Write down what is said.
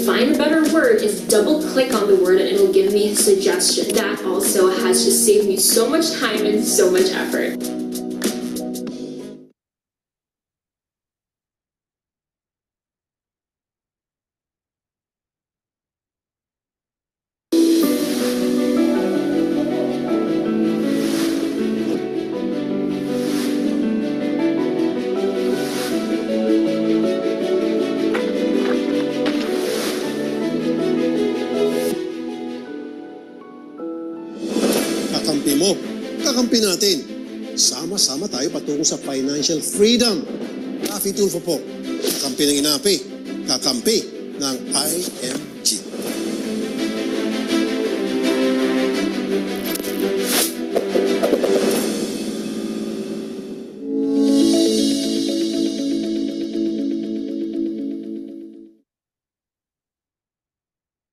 find a better word is double click on the word and it'll give me a suggestion. That also has just saved me so much time and so much effort. Kakampi mo, kakampi natin. Sama-sama tayo patungo sa financial freedom. Raffy Tulfo po, kakampi ng inapi, kakampi ng IMF.